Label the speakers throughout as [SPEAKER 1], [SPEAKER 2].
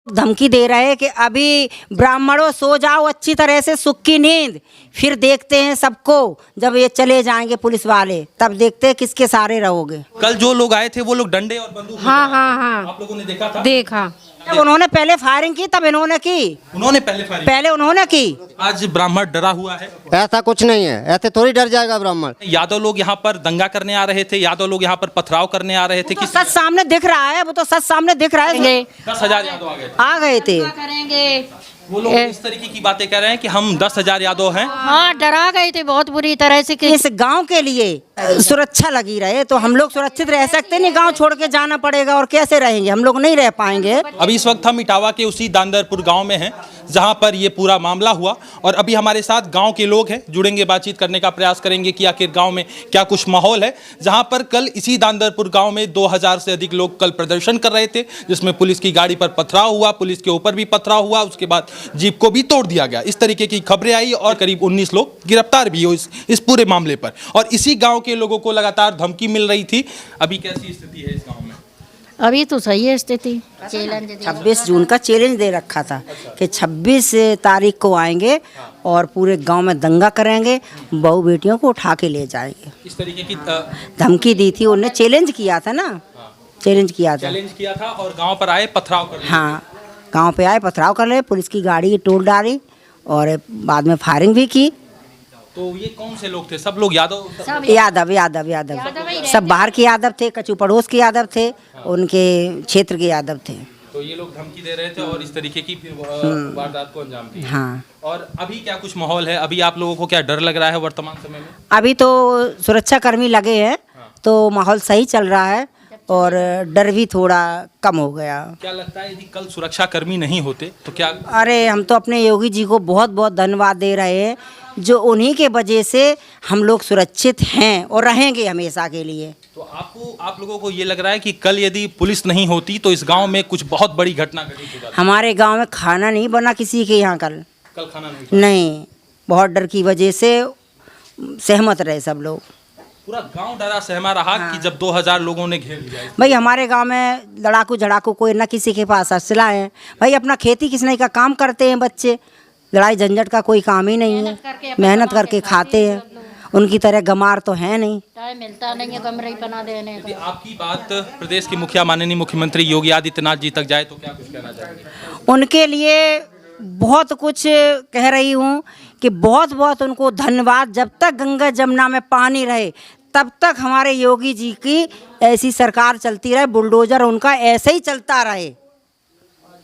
[SPEAKER 1] धमकी दे रहे हैं कि अभी ब्राह्मणों सो जाओ अच्छी तरह से सुख की नींद, फिर देखते हैं सबको। जब ये चले जाएंगे पुलिस वाले तब देखते हैं किसके सहारे रहोगे।
[SPEAKER 2] कल जो लोग आए थे वो लोग डंडे और बंदूक लेकर
[SPEAKER 3] हाँ
[SPEAKER 2] आए
[SPEAKER 3] हाँ
[SPEAKER 2] थे।
[SPEAKER 3] हाँ
[SPEAKER 2] आप लोगों ने देखा था?
[SPEAKER 3] देखा।
[SPEAKER 1] जब उन्होंने पहले फायरिंग की तब इन्होंने की,
[SPEAKER 2] उन्होंने पहले फायरिंग
[SPEAKER 1] पहले उन्होंने की।
[SPEAKER 2] आज ब्राह्मण डरा हुआ है।
[SPEAKER 4] ऐसा कुछ नहीं है, ऐसे थोड़ी डर जाएगा ब्राह्मण।
[SPEAKER 2] यादव लोग यहाँ पर दंगा करने आ रहे थे, यादव लोग यहाँ पर पथराव करने आ रहे थे।
[SPEAKER 1] तो सच सामने दिख रहा है, वो तो सच सामने दिख रहा है।
[SPEAKER 2] 10,000 यादव आ गए थे।
[SPEAKER 1] आ गए थे।
[SPEAKER 3] करेंगे
[SPEAKER 2] वो लोग इस तरीके की बातें कह रहे हैं कि हम 10,000 यादव हैं।
[SPEAKER 3] हाँ, डरा गए थे बहुत बुरी तरह से कि
[SPEAKER 1] इस गांव के लिए सुरक्षा लगी रहे तो हम लोग सुरक्षित रह सकते नहीं। गांव छोड़ के जाना पड़ेगा और कैसे रहेंगे, हम लोग नहीं रह पाएंगे।
[SPEAKER 2] अभी इस वक्त हम इटावा के उसी दांदरपुर गांव में हैं जहां पर ये पूरा मामला हुआ और अभी हमारे साथ गांव के लोग हैं, जुड़ेंगे, बातचीत करने का प्रयास करेंगे कि आखिर गांव में क्या कुछ माहौल है। जहां पर कल इसी दांदरपुर गांव में 2,000 से अधिक लोग कल प्रदर्शन कर रहे थे, जिसमें पुलिस की गाड़ी पर पथराव हुआ, पुलिस के ऊपर भी पथराव हुआ, उसके बाद जीप को भी तोड़ दिया गया। इस तरीके की खबरें आई और करीब 19 लोग गिरफ्तार भी हुए इस पूरे मामले पर। और इसी गाँव के लोगों को लगातार धमकी मिल रही थी। अभी कैसी स्थिति है इस गाँव में?
[SPEAKER 3] अभी तो सही है स्थिति। चैलेंज
[SPEAKER 1] 26 जून का चैलेंज दे रखा था कि 26 तारीख को आएंगे और पूरे गांव में दंगा करेंगे, बहू बेटियों को उठा के ले जाएंगे।
[SPEAKER 2] इस तरीके की
[SPEAKER 1] धमकी दी थी, उन्हें चैलेंज किया था ना, चैलेंज किया था।
[SPEAKER 2] और गांव पर आए पथराव कर।
[SPEAKER 1] हाँ, गांव पे आए पथराव कर रहे, पुलिस की गाड़ी तोड़ डाली और बाद में फायरिंग भी की।
[SPEAKER 2] तो ये कौन से लोग थे? सब लोग यादव?
[SPEAKER 1] यादव यादव यादव सब बाहर के यादव थे, कचू पड़ोस के यादव थे, उनके क्षेत्र के यादव थे।
[SPEAKER 2] तो ये लोग धमकी दे रहे थे और इस तरीके की फिर वारदात को अंजाम दिया।
[SPEAKER 1] हाँ,
[SPEAKER 2] और अभी क्या कुछ माहौल है? अभी आप लोगों को क्या डर लग रहा है वर्तमान समय में?
[SPEAKER 1] अभी तो सुरक्षा कर्मी लगे हैं तो माहौल सही चल रहा है और डर भी थोड़ा कम हो गया।
[SPEAKER 2] क्या लगता है यदि कल सुरक्षा कर्मी नहीं होते तो क्या?
[SPEAKER 1] अरे हम तो अपने योगी जी को बहुत बहुत धन्यवाद दे रहे हैं, जो उन्हीं के वजह से हम लोग सुरक्षित हैं और रहेंगे हमेशा के लिए।
[SPEAKER 2] तो आप लोगों को ये लग रहा है कि कल यदि पुलिस नहीं होती तो इस गांव में कुछ बहुत बड़ी घटना घटित हो जाती?
[SPEAKER 1] हमारे गांव में खाना नहीं बना किसी के यहाँ कल
[SPEAKER 2] खाना नहीं?
[SPEAKER 1] नहीं, बहुत डर की वजह से सहमत रहे सब लोग।
[SPEAKER 2] पूरा गांव डरा सहमा रहा कि जब 2,000 लोगों ने घेर लिया।
[SPEAKER 1] भाई हमारे गांव में लड़ाकू झड़ाकू कोई ना किसी के पास असला है। भाई अपना खेती किसने का काम करते हैं बच्चे, लड़ाई झंझट का कोई काम ही नहीं है, मेहनत करके खाते हैं। उनकी तरह गमार तो है नहीं।
[SPEAKER 3] टाइम मिलता नहीं है कमरे ही बना देने
[SPEAKER 2] यदि आपकी बात प्रदेश के मुखिया माननीय मुख्यमंत्री योगी आदित्यनाथ जी तक जाए तो क्या कुछ कहना चाहेंगे?
[SPEAKER 1] उनके लिए बहुत कुछ कह रही हूँ कि बहुत बहुत उनको धन्यवाद। जब तक गंगा जमुना में पानी रहे तब तक हमारे योगी जी की ऐसी सरकार चलती रहे, बुलडोजर उनका ऐसे ही चलता रहे।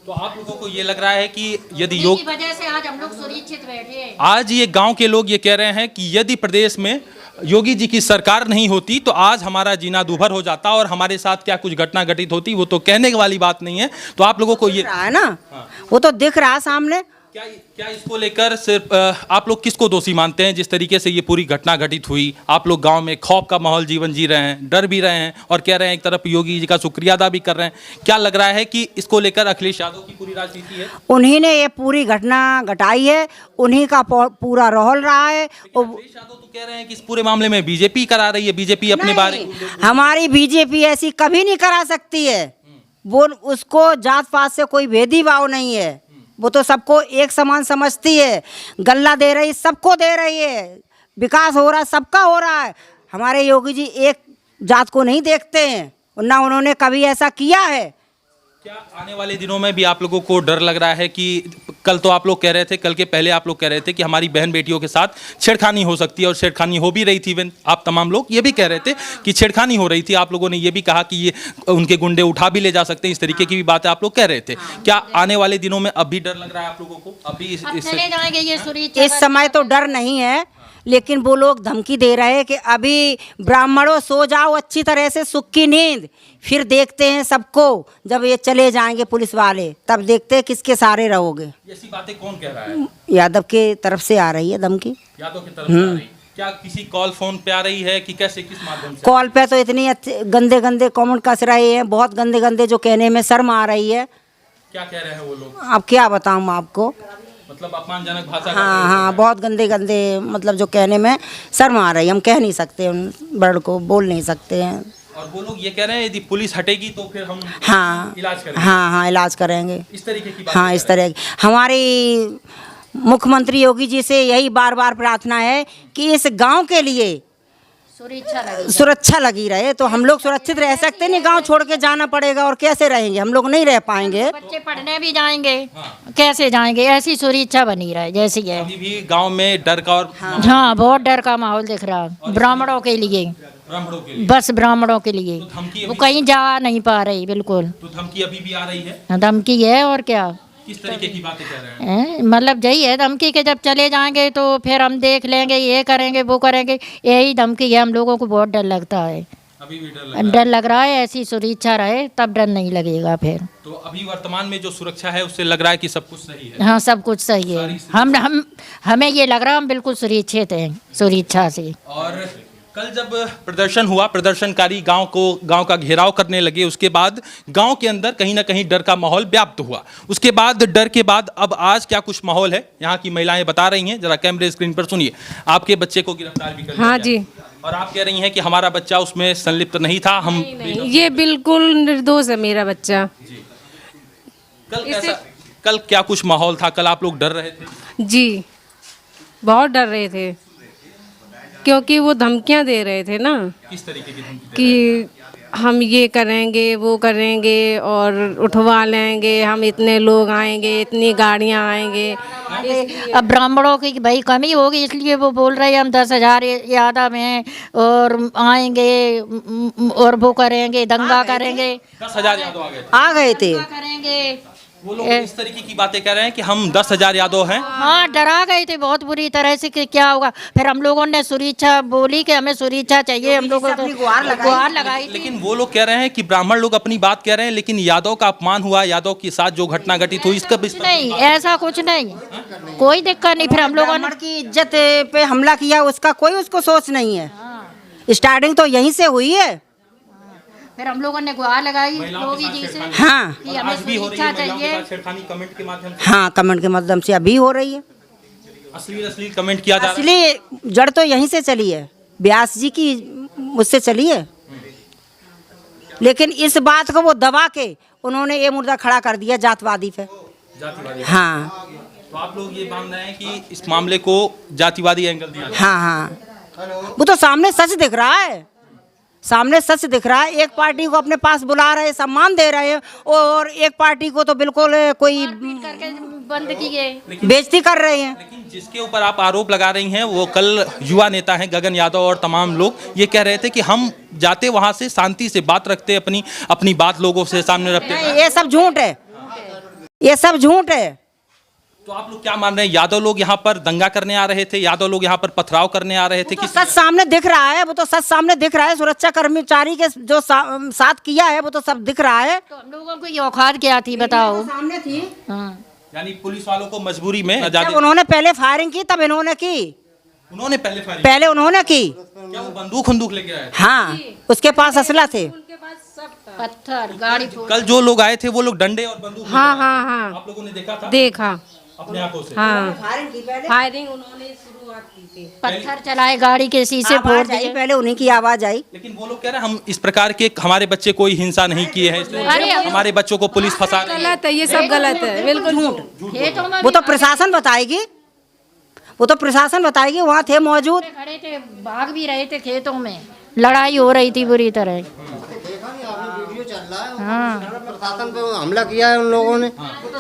[SPEAKER 2] तो आप लोगों को ये लग रहा है कि यदि योग
[SPEAKER 3] की वजह से आज हम लोग सुरक्षित बैठे हैं।
[SPEAKER 2] आज ये गांव के लोग ये कह रहे हैं कि यदि प्रदेश में योगी जी की सरकार नहीं होती तो आज हमारा जीना दूभर हो जाता और हमारे साथ क्या कुछ घटना घटित होती वो तो कहने वाली बात नहीं है। तो आप लोगों को ये
[SPEAKER 1] रहा है ना, वो तो दिख रहा है सामने।
[SPEAKER 2] क्या इसको लेकर सिर्फ आप लोग किसको दोषी मानते हैं? जिस तरीके से ये पूरी घटना घटित हुई, आप लोग गांव में खौफ का माहौल जीवन जी रहे हैं, डर भी रहे हैं और कह रहे हैं एक तरफ योगी जी का शुक्रिया अदा भी कर रहे हैं। क्या लग रहा है कि इसको लेकर अखिलेश यादव की पूरी राजनीति है?
[SPEAKER 1] उन्हीं ने ये पूरी घटना घटाई है, उन्हीं का पूरा रोल रहा है।
[SPEAKER 2] अखिलेश यादव तो कह रहे हैं कि इस पूरे मामले में बीजेपी करा रही है, बीजेपी अपने बारे।
[SPEAKER 1] हमारी बीजेपी ऐसी कभी नहीं करा सकती है। वो उसको जात पात से कोई भेदभाव नहीं है, वो तो सबको एक समान समझती है। गल्ला दे रही, सबको दे रही है, विकास हो रहा है, सबका हो रहा है। हमारे योगी जी एक जात को नहीं देखते हैं, ना उन्होंने कभी ऐसा किया है।
[SPEAKER 2] क्या आने वाले दिनों में भी आप लोगों को डर लग रहा है कि कल तो आप लोग कह रहे थे, कल के पहले आप लोग कह रहे थे कि हमारी बहन बेटियों के साथ छेड़खानी हो सकती है और छेड़खानी हो भी रही थी। आप तमाम लोग ये भी कह रहे थे कि छेड़खानी हो रही थी। आप लोगों ने ये भी कहा कि ये उनके गुंडे उठा भी ले जा सकते हैं, इस तरीके की भी बातें आप लोग कह रहे थे। क्या आने वाले दिनों में अब भी डर लग रहा है आप लोगों को? अभी
[SPEAKER 3] चले जाएंगे ये सुरक्षित।
[SPEAKER 1] इस समय तो डर नहीं है, लेकिन वो लोग धमकी दे रहे हैं कि अभी ब्राह्मणों सो जाओ अच्छी तरह से सुख की नींद, फिर देखते हैं सबको। जब ये चले जाएंगे पुलिस वाले तब देखते हैं किसके सहारे रहोगे।
[SPEAKER 2] ऐसी बातें कौन कह रहा है?
[SPEAKER 1] यादव के तरफ से आ रही है धमकी।
[SPEAKER 2] यादव की तरफ से आ रही? क्या किसी कॉल फोन पे आ रही है कि कैसे, किस माध्यम से?
[SPEAKER 1] कॉल पे तो इतनी अच्छे गंदे गंदे कमेंट कस रहे हैं, बहुत गंदे गंदे, जो कहने में शर्म आ रही है।
[SPEAKER 2] क्या कह रहे हैं वो लोग?
[SPEAKER 1] अब क्या बताऊँ आपको,
[SPEAKER 2] मतलब अपमानजनक भाषा?
[SPEAKER 1] हाँ हाँ, बहुत गंदे गंदे, मतलब जो कहने में शर्म आ रही है। हम कह नहीं सकते, उन वर्ड को बोल नहीं सकते हैं।
[SPEAKER 2] और वो लोग ये कह रहे हैं यदि पुलिस हटेगी तो फिर हम
[SPEAKER 1] हाँ
[SPEAKER 2] इलाज करेंगे।
[SPEAKER 1] हाँ हाँ इलाज करेंगे।
[SPEAKER 2] इस तरीके की बात
[SPEAKER 1] हाँ इस तरह की हमारी मुख्यमंत्री योगी जी से यही बार बार प्रार्थना है कि इस गांव के लिए सुरक्षा लगी रहे, तो हम लोग सुरक्षित रह सकते नहीं। गांव छोड़ के जाना पड़ेगा और कैसे रहेंगे, हम लोग नहीं रह पाएंगे।
[SPEAKER 3] बच्चे पढ़ने भी जाएंगे, कैसे जाएंगे? ऐसी सुरक्षा बनी रहे जैसी है।
[SPEAKER 2] अभी भी गांव में डर का और
[SPEAKER 3] हाँ बहुत डर का माहौल दिख रहा है ब्राह्मणों के लिए,
[SPEAKER 2] ब्राह्मणों के लिए।
[SPEAKER 3] बस ब्राह्मणों के लिए।
[SPEAKER 2] तो धमकी
[SPEAKER 3] वो
[SPEAKER 2] अभी-
[SPEAKER 3] कहीं जा नहीं पा रही बिल्कुल।
[SPEAKER 2] तो धमकी अभी भी आ रही है।
[SPEAKER 3] धमकी है और क्या
[SPEAKER 2] किस तरीके की बातें कर रहे हैं?
[SPEAKER 3] हैं? मतलब यही है धमकी के जब चले जाएंगे तो फिर हम देख लेंगे, ये करेंगे वो करेंगे, यही धमकी है। हम लोगों को बहुत डर लगता है,
[SPEAKER 2] अभी भी डर
[SPEAKER 3] डर लग रहा है। ऐसी सुरक्षा रहे तब डर नहीं लगेगा फिर।
[SPEAKER 2] तो अभी वर्तमान में जो सुरक्षा है उससे लग रहा है कि सब कुछ सही है।
[SPEAKER 3] हाँ सब कुछ सही है। हम हमें ये लग रहा है हम बिल्कुल सुरक्षित हैं सुरक्षा से।
[SPEAKER 2] और कल जब प्रदर्शन हुआ, प्रदर्शनकारी गांव का घेराव करने लगे, उसके बाद गांव के अंदर कहीं ना कहीं डर का माहौल व्याप्त हुआ। उसके बाद डर के बाद अब आज क्या कुछ माहौल है यहाँ की महिलाएं बता रही हैं, जरा कैमरे स्क्रीन पर सुनिए। आपके बच्चे को गिरफ्तार भी कर लिया
[SPEAKER 5] हाँ
[SPEAKER 2] गया।
[SPEAKER 5] जी।
[SPEAKER 2] और आप कह रही हैं कि हमारा बच्चा उसमें संलिप्त नहीं था। हम
[SPEAKER 5] नहीं, ये बिल्कुल निर्दोष है मेरा बच्चा।
[SPEAKER 2] कल क्या कुछ माहौल था? कल आप लोग डर रहे थे?
[SPEAKER 5] जी बहुत डर रहे थे क्योंकि वो धमकियां दे रहे थे ना
[SPEAKER 2] किस तरीके की धमकी?
[SPEAKER 5] कि हम ये करेंगे वो करेंगे और उठवा लेंगे, हम इतने लोग आएंगे, इतनी गाड़ियां आएंगे।
[SPEAKER 3] अब ब्राह्मणों की भाई कमी होगी इसलिए वो बोल रहे हैं हम 10,000 यादव हैं और आएंगे और वो करेंगे, दंगा करेंगे,
[SPEAKER 2] 10,000 यादव आ गए थे।
[SPEAKER 1] आ गए थे।
[SPEAKER 3] दंगा करेंगे।
[SPEAKER 2] वो लोग इस तरीके की बातें कह रहे हैं कि हम 10,000 यादव हैं।
[SPEAKER 3] हाँ डरा गए थे बहुत बुरी तरह से कि क्या होगा। फिर हम लोगों ने सुरक्षा बोली कि हमें सुरक्षा चाहिए। हम लोगों को गुहार लगाई थी।
[SPEAKER 2] लेकिन वो लोग कह रहे हैं कि ब्राह्मण लोग अपनी बात कह रहे हैं, लेकिन यादव का अपमान हुआ, यादव के साथ जो घटना घटित हुई इसका
[SPEAKER 3] कुछ नहीं, ऐसा कुछ नहीं, कोई दिक्कत नहीं। फिर हम लोगों ने
[SPEAKER 1] ब्राह्मण की इज्जत पे हमला किया, उसका कोई उसको सोच नहीं है। स्टार्टिंग तो यहीं से हुई है।
[SPEAKER 3] फिर हम लोगों ने गुहार लगाई योगी जी से
[SPEAKER 1] हाँ
[SPEAKER 3] कि हमें
[SPEAKER 2] आज भी हो रही है
[SPEAKER 3] सुरक्षा
[SPEAKER 2] महिलाओं के
[SPEAKER 3] चाहिए।
[SPEAKER 2] साथ छेड़खानी कमेंट के माध्यम से।
[SPEAKER 1] हाँ कमेंट के माध्यम से अभी हो रही है।
[SPEAKER 2] असली कमेंट किया जा रहा है।
[SPEAKER 1] असली जड़ तो यहीं से चली है, व्यास जी की उससे चली है। लेकिन इस बात को वो दबा के उन्होंने ये मुद्दा खड़ा कर दिया जातिवादी पे।
[SPEAKER 2] जातिवादी।
[SPEAKER 1] हाँ
[SPEAKER 2] तो आप लोग ये मान रहे हैं कि इस मामले को जातिवादी एंगल दिया जा
[SPEAKER 1] हाँ हाँ वो तो सामने सच दिख रहा है, सामने सच दिख रहा है। एक पार्टी को अपने पास बुला रहे, सम्मान दे रहे हैं, और एक पार्टी को तो बिल्कुल कोई
[SPEAKER 3] करके बंद की गई।
[SPEAKER 1] बेइज्जती कर रहे हैं।
[SPEAKER 2] लेकिन जिसके ऊपर आप आरोप लगा रही हैं वो कल युवा नेता हैं गगन यादव और तमाम लोग ये कह रहे थे कि हम जाते वहां से शांति से बात रखते, अपनी बात लोगों से सामने रखते।
[SPEAKER 1] नहीं, ये सब झूठ है, ये सब झूठ है।
[SPEAKER 2] तो आप लोग क्या मान रहे हैं? यादव लोग यहाँ पर दंगा करने आ रहे थे, यादव लोग यहाँ पर पथराव करने आ रहे थे?
[SPEAKER 1] तो सच सामने दिख रहा है, वो तो सच सामने दिख रहा है। सुरक्षा कर्मचारी के जो साथ किया है वो तो सब दिख रहा है।
[SPEAKER 3] तो हम लोगों को ये औकात क्या थी बताओ?
[SPEAKER 1] सामने थी।
[SPEAKER 3] हाँ
[SPEAKER 2] यानी पुलिस वालों को मजबूरी में
[SPEAKER 1] जब उन्होंने पहले फायरिंग की तब इन्होंने की,
[SPEAKER 2] उन्होंने पहले फायरिंग
[SPEAKER 1] पहले उन्होंने की।
[SPEAKER 2] क्या वो बंदूक लेके आए थे?
[SPEAKER 1] हाँ उसके पास असला थे।
[SPEAKER 3] पत्थर गाड़ी फोड़।
[SPEAKER 2] कल जो लोग आए थे वो लोग डंडे और बंदूक लेके
[SPEAKER 5] हाँ
[SPEAKER 2] आए थे।
[SPEAKER 5] हाँ हाँ
[SPEAKER 2] आप लोगों ने देखा था
[SPEAKER 5] देखा।
[SPEAKER 2] अपने आंखों से?
[SPEAKER 5] हाँ
[SPEAKER 1] फायरिंग
[SPEAKER 5] फायरिंग उन्होंने शुरुआत की थी।
[SPEAKER 3] पत्थर चलाए, गाड़ी के शीशे फोड़
[SPEAKER 1] आवाज आई,
[SPEAKER 3] दिए।
[SPEAKER 1] पहले उन्हीं की आवाज आई।
[SPEAKER 2] लेकिन वो लोग कह रहे हैं हम इस प्रकार के हमारे बच्चे कोई हिंसा नहीं किए हैं, इसलिए
[SPEAKER 3] अरे
[SPEAKER 2] हमारे बच्चों को पुलिस फंसा रही है।
[SPEAKER 5] गलत है, ये सब गलत है, बिल्कुल झूठ।
[SPEAKER 3] खेतों में
[SPEAKER 1] वो
[SPEAKER 3] भी
[SPEAKER 1] तो प्रशासन बताएगी, वो तो प्रशासन बताएगी। वहाँ थे मौजूद।
[SPEAKER 3] खड़े थे, भाग भी रहे थे खेतों में, लड़ाई हो रही थी बुरी तरह। हाँ
[SPEAKER 4] प्रशासन पे हमला किया है उन लोगों ने।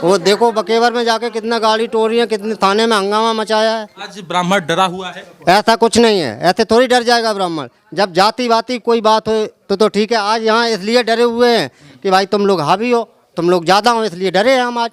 [SPEAKER 4] वो देखो बकेवर में जाके कितना गाड़ी टोरी है, कितने थाने में हंगामा मचाया है।
[SPEAKER 2] आज ब्राह्मण डरा हुआ है।
[SPEAKER 4] ऐसा कुछ नहीं है, ऐसे थोड़ी डर जाएगा ब्राह्मण। जब जाति वाती कोई बात हो तो ठीक है। आज यहाँ इसलिए डरे हुए हैं कि भाई तुम लोग हावी हो, तुम लोग ज़्यादा हो, इसलिए डरे हैं हम आज।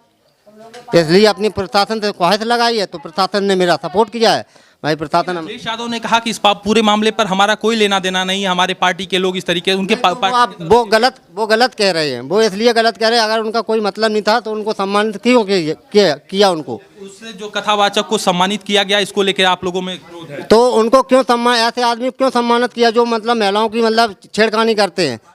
[SPEAKER 4] इसलिए अपनी प्रशासन से ख्वाहिश लगाई है, तो प्रशासन ने मेरा सपोर्ट किया है। भाई प्रशासन
[SPEAKER 2] अखिलेश यादव ने कहा कि इस पूरे मामले पर हमारा कोई लेना देना नहीं है, हमारे पार्टी के लोग इस तरीके उनके
[SPEAKER 4] आप वो गलत कह रहे हैं। वो इसलिए गलत कह रहे हैं, अगर उनका कोई मतलब नहीं था तो उनको सम्मानित क्यों किया उनको?
[SPEAKER 2] उससे जो कथावाचक को सम्मानित किया गया, इसको लेकर आप लोगों में विरोध है।
[SPEAKER 4] तो उनको क्यों सम्मान, ऐसे आदमी क्यों सम्मानित किया जो मतलब महिलाओं की मतलब छेड़खानी करते हैं?